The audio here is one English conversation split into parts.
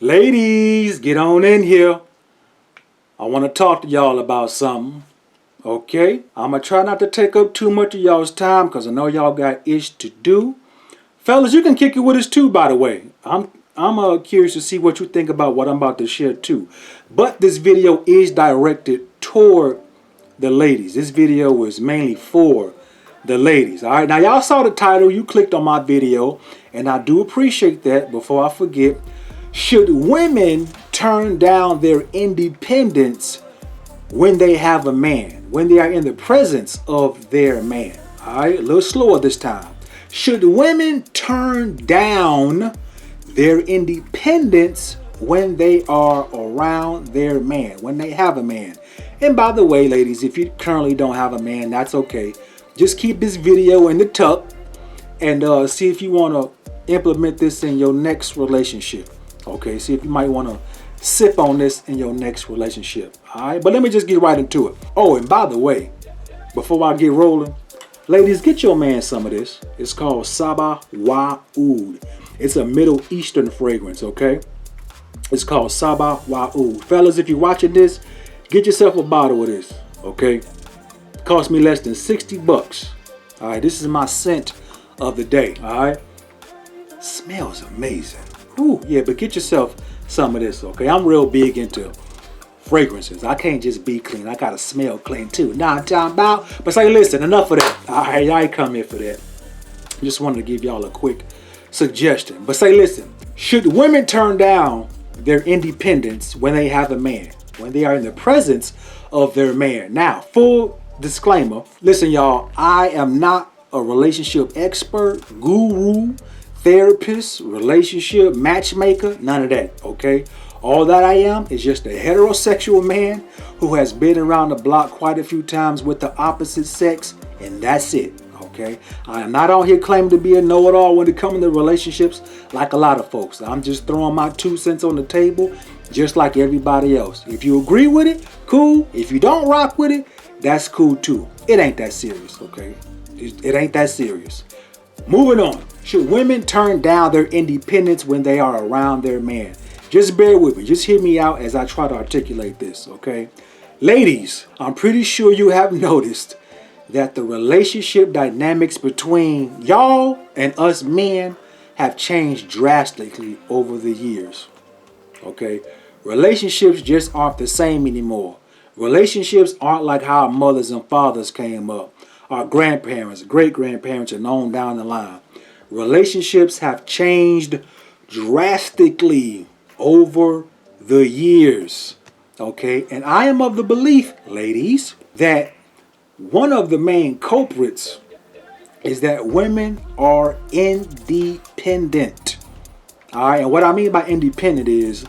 Ladies, get on in here. I want to talk to y'all about something. Okay? I'm going to try not to take up too much of y'all's time because I know y'all got ish to do. Fellas, you can kick it with us too, by the way. I'm curious to see what you think about what I'm about to share too. But this video is directed toward the ladies. This video is mainly for the ladies. All right, now y'all saw the title. You clicked on my video, and I do appreciate that. Before I forget, should women turn down their independence when they have a man, when they are in the presence of their man? All right, a little slower this time. Should women turn down their independence when they are around their man, when they have a man? And by the way, ladies, if you currently don't have a man, that's okay. Just keep this video in the tuck and see if you want to implement this in your next relationship. Okay, see if you might want to sip on this in your next relationship. All right, but let me just get right into it. Oh, and by the way, before I get rolling, ladies, get your man some of this. It's called Sabah Wa Oud. It's a Middle Eastern fragrance, okay? It's called Sabah Wa Oud. Fellas, if you're watching this, get yourself a bottle of this, okay? It cost me less than 60 bucks. All right, this is my scent of the day, all right? Smells amazing. Ooh, yeah, but get yourself some of this, okay? I'm real big into fragrances. I can't just be clean. I gotta smell clean too. Nah, I'm talking about. But say, listen, enough of that. All right, I ain't come here for that. Just wanted to give y'all a quick suggestion. But say, listen, should women turn down their independence when they have a man, when they are in the presence of their man? Now, full disclaimer. Listen, y'all, I am not a relationship expert, guru, therapist, relationship matchmaker, none of that, okay? All that I am is just a heterosexual man who has been around the block quite a few times with the opposite sex, and that's it, okay? I am not on here claiming to be a know-it-all when it comes to relationships like a lot of folks. I'm just throwing my 2 cents on the table just like everybody else. If you agree with it, cool. If you don't rock with it, that's cool too. It ain't that serious, okay? It ain't that serious. Moving on. Should women turn down their independence when they are around their man? Just bear with me. Just hear me out as I try to articulate this, okay? Ladies, I'm pretty sure you have noticed that the relationship dynamics between y'all and us men have changed drastically over the years, okay? Relationships just aren't the same anymore. Relationships aren't like how our mothers and fathers came up. Our grandparents, great-grandparents, and on down the line. Relationships have changed drastically over the years, okay? And I am of the belief, ladies, that one of the main culprits is that women are independent. All right, and what I mean by independent is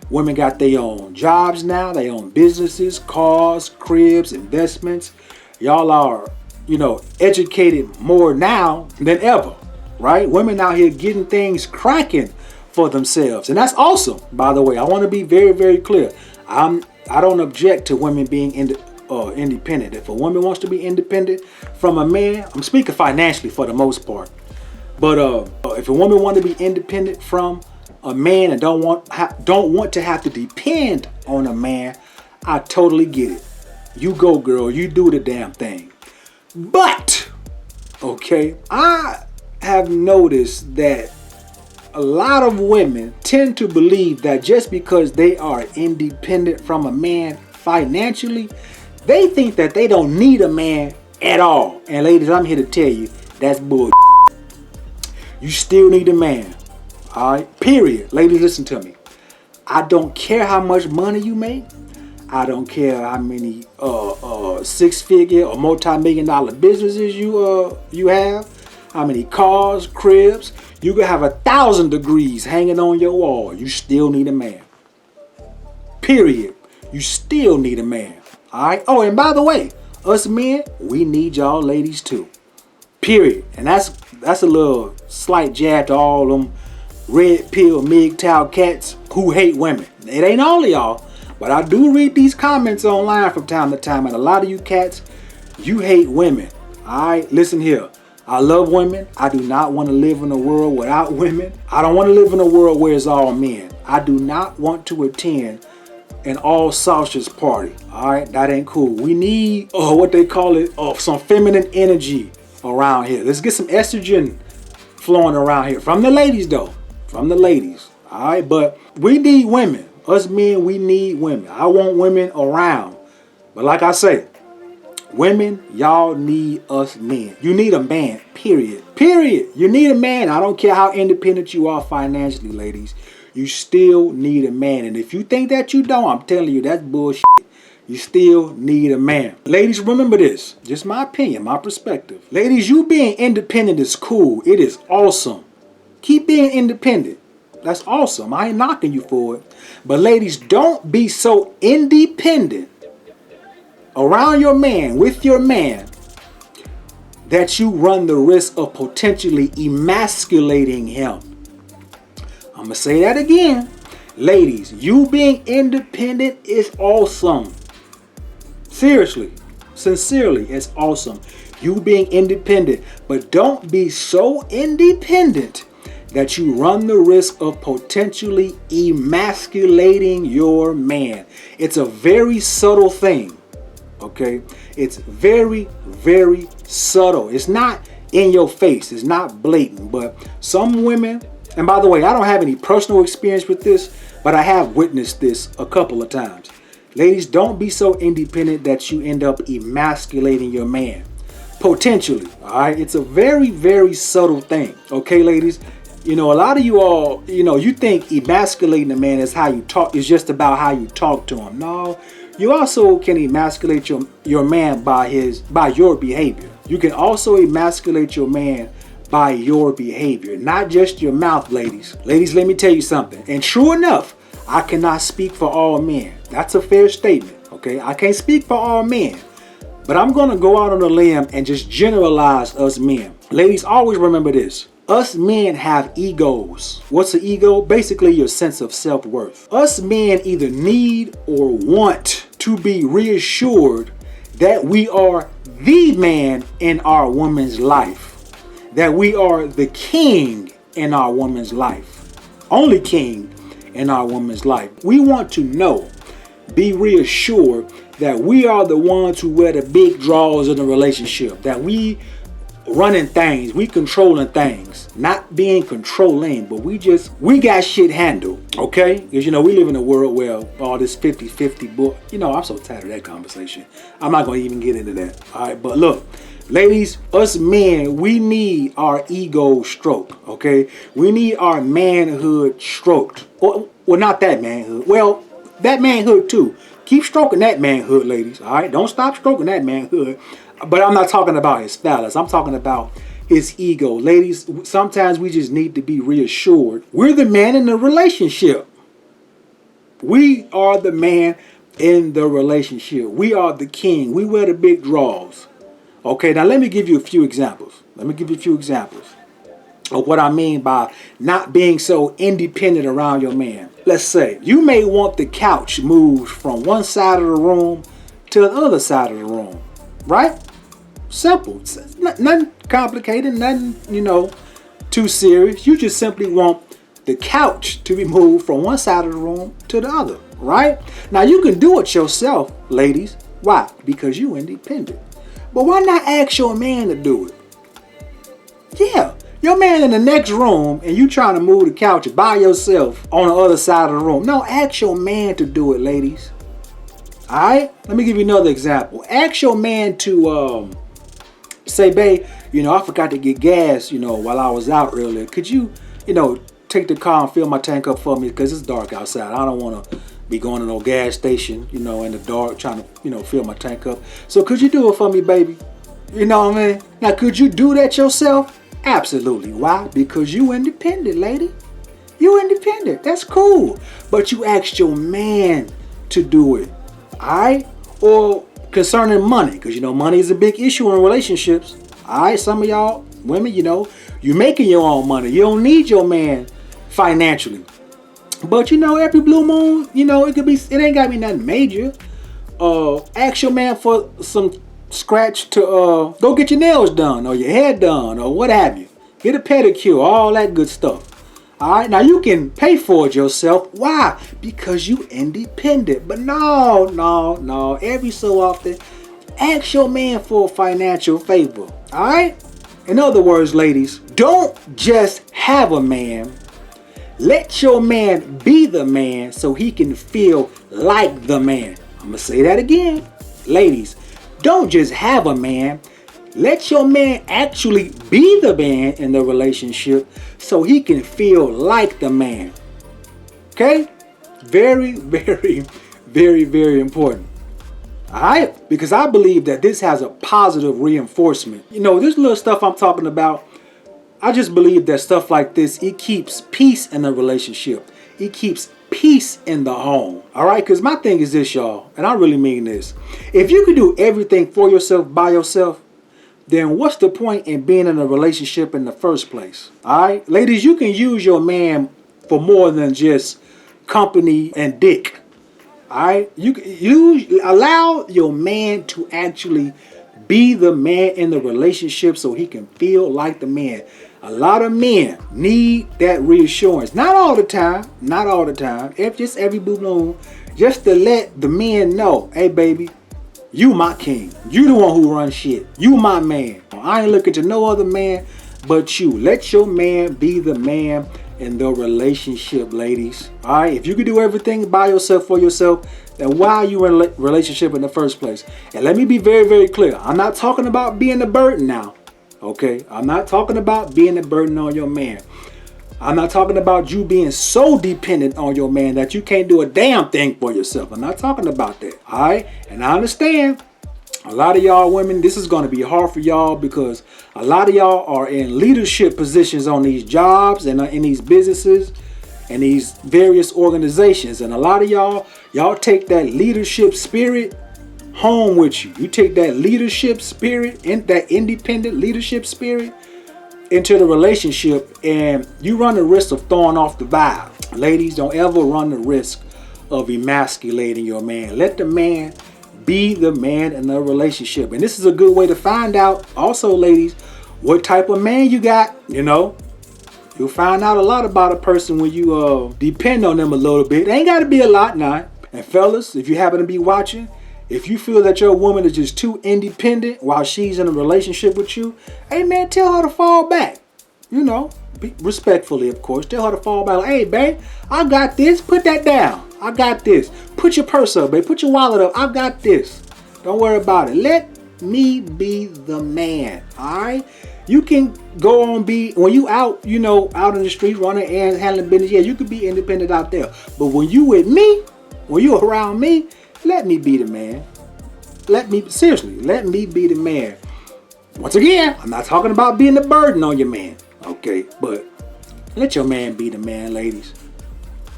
women got their own jobs now, their own businesses, cars, cribs, investments. Y'all are, educated more now than ever, right? Women out here getting things cracking for themselves, and that's awesome. By the way, I want to be very, very clear. I don't object to women being independent. If a woman wants to be independent from a man, I'm speaking financially for the most part. But if a woman wants to be independent from a man and don't want to have to depend on a man, I totally get it. You go, girl. You do the damn thing. But, okay, I have noticed that a lot of women tend to believe that just because they are independent from a man financially, they think that they don't need a man at all. And ladies, I'm here to tell you, that's bull. You still need a man. All right, period. Ladies, listen to me. I don't care how much money you make. I don't care how many six-figure or multi-million-dollar businesses you have. How many cars, cribs. You could have 1,000 degrees hanging on your wall. You still need a man. Period. You still need a man. All right. Oh, and by the way, us men, we need y'all ladies too. Period. And that's a little slight jab to all them red pill MGTOW cats who hate women. It ain't all of y'all. But I do read these comments online from time to time, and a lot of you cats, you hate women. All right, listen here. I love women. I do not want to live in a world without women. I don't want to live in a world where it's all men. I do not want to attend an all sausage party. All right, that ain't cool. We need what they call it, some feminine energy around here. Let's get some estrogen flowing around here from the ladies, though. From the ladies. All right, but we need women. Us men, we need women. I want women around. But like I say, women, y'all need us men. You need a man, period. Period. You need a man. I don't care how independent you are financially, ladies. You still need a man. And if you think that you don't, I'm telling you, that's bullshit. You still need a man. Ladies, remember this. Just my opinion, my perspective. Ladies, you being independent is cool. It is awesome. Keep being independent. That's awesome. I ain't knocking you for it. But ladies, don't be so independent around your man, with your man, that you run the risk of potentially emasculating him. I'm going to say that again. Ladies, you being independent is awesome. Seriously, sincerely, it's awesome. You being independent, but don't be so independent that you run the risk of potentially emasculating your man. It's a very subtle thing, okay? It's very, very subtle. It's not in your face. It's not blatant, but some women, and by the way, I don't have any personal experience with this, but I have witnessed this a couple of times. Ladies, don't be so independent that you end up emasculating your man. Potentially, all right? It's a very, very subtle thing, okay, ladies? You know, a lot of you all, you think emasculating a man is how you talk, is just about how you talk to him. No, you also can emasculate your man by your behavior. You can also emasculate your man by your behavior, not just your mouth, ladies. Ladies, let me tell you something. And true enough, I cannot speak for all men. That's a fair statement, okay? I can't speak for all men, but I'm going to go out on a limb and just generalize us men. Ladies, always remember this. Us men have egos. What's an ego? Basically, your sense of self-worth. Us men either need or want to be reassured that we are the man in our woman's life. That we are the king in our woman's life. Only king in our woman's life. We want to know, be reassured that we are the ones who wear the big draws in the relationship. That we running things, we controlling things. Not being controlling, but we got shit handled, okay? Because, we live in a world where all this 50-50 book, I'm so tired of that conversation. I'm not going to even get into that, all right? But look, ladies, us men, we need our ego stroked, okay? We need our manhood stroked. Well, not that manhood. Well, that manhood too. Keep stroking that manhood, ladies, all right? Don't stop stroking that manhood. But I'm not talking about his phallus. I'm talking about his ego. Ladies, sometimes we just need to be reassured. We're the man in the relationship. We are the man in the relationship. We are the king. We wear the big draws. Okay, now let me give you a few examples. Of what I mean by not being so independent around your man. Let's say you may want the couch moved from one side of the room to the other side of the room. Right? Simple. Nothing complicated, nothing, too serious. You just simply want the couch to be moved from one side of the room to the other, right? Now you can do it yourself, ladies. Why? Because you're independent. But why not ask your man to do it? Yeah. Your man in the next room and you trying to move the couch by yourself on the other side of the room. No, ask your man to do it, ladies. Alright? Let me give you another example. Ask your man to say, babe, I forgot to get gas, while I was out earlier. Could you, take the car and fill my tank up for me? Because it's dark outside. I don't want to be going to no gas station, in the dark trying to, fill my tank up. So could you do it for me, baby? You know what I mean? Now, could you do that yourself? Absolutely. Why? Because you independent, lady. You independent. That's cool. But you asked your man to do it. Alright? Or concerning money, because money is a big issue in relationships. Alright, some of y'all women, you're making your own money. You don't need your man financially. But every blue moon, it ain't gotta be nothing major. Ask your man for some scratch to go get your nails done or your hair done or what have you. Get a pedicure, all that good stuff. All right, now you can pay for it yourself. Why? Because you independent. But no. Every so often, ask your man for a financial favor. All right. In other words, ladies, don't just have a man. Let your man be the man so he can feel like the man. I'm gonna say that again, ladies. Don't just have a man. Let your man actually be the man in the relationship so he can feel like the man. Okay? Very, very important. Alright? Because I believe that this has a positive reinforcement. You know, this little stuff I'm talking about, I just believe that stuff like this, it keeps peace in a relationship. It keeps peace in the home. Alright? Because my thing is this, y'all, and I really mean this. If you can do everything for yourself by yourself, then what's the point in being in a relationship in the first place? Alright? Ladies, you can use your man for more than just company and dick. Alright? You allow your man to actually be the man in the relationship so he can feel like the man. A lot of men need that reassurance. Not all the time. Not all the time. If just every blue moon. Just to let the men know, hey baby, you my king. You the one who runs shit. You my man. I ain't looking to no other man but you. Let your man be the man in the relationship, ladies. Alright? If you can do everything by yourself for yourself, then why are you in a relationship in the first place? And let me be very clear. I'm not talking about being a burden now. Okay? I'm not talking about being a burden on your man. I'm not talking about you being so dependent on your man that you can't do a damn thing for yourself. I'm not talking about that. All right? And I understand a lot of y'all women, this is going to be hard for y'all because a lot of y'all are in leadership positions on these jobs and in these businesses and these various organizations. And a lot of y'all take that leadership spirit home with you. You take that leadership spirit and that independent leadership spirit into the relationship, and you run the risk of throwing off the vibe. Ladies, don't ever run the risk of emasculating your man. Let the man be the man in the relationship. And this is a good way to find out also, ladies, what type of man you got. You know, you'll find out a lot about a person when you depend on them a little bit. It ain't got to be a lot now. And fellas, if you happen to be watching, if you feel that your woman is just too independent while she's in a relationship with you, hey man, tell her to fall back. You know, respectfully, of course. Tell her to fall back. Like, hey, babe, I got this. Put that down. I got this. Put your purse up, babe. Put your wallet up. I got this. Don't worry about it. Let me be the man. All right? You can go on when you out, you know, out in the street running errands, handling business. Yeah, you could be independent out there. But when you with me, when you around me, let me be the man. Let me be the man. Once again, I'm not talking about being a burden on your man. Okay, but let your man be the man, ladies.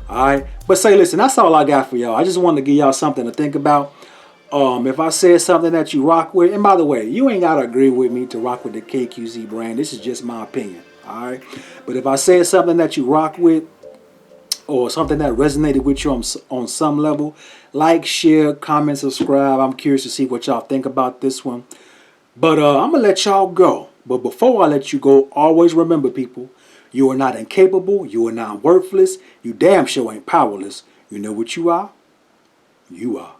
Alright? But say, listen, that's all I got for y'all. I just wanted to give y'all something to think about. If I said something that you rock with, and by the way, you ain't gotta agree with me to rock with the KQZ brand. This is just my opinion. Alright? But if I said something that you rock with, or something that resonated with you on some level, like, share, comment, subscribe. I'm curious to see what y'all think about this one. But I'm going to let y'all go. But before I let you go, always remember, people, you are not incapable. You are not worthless. You damn sure ain't powerless. You know what you are? You are.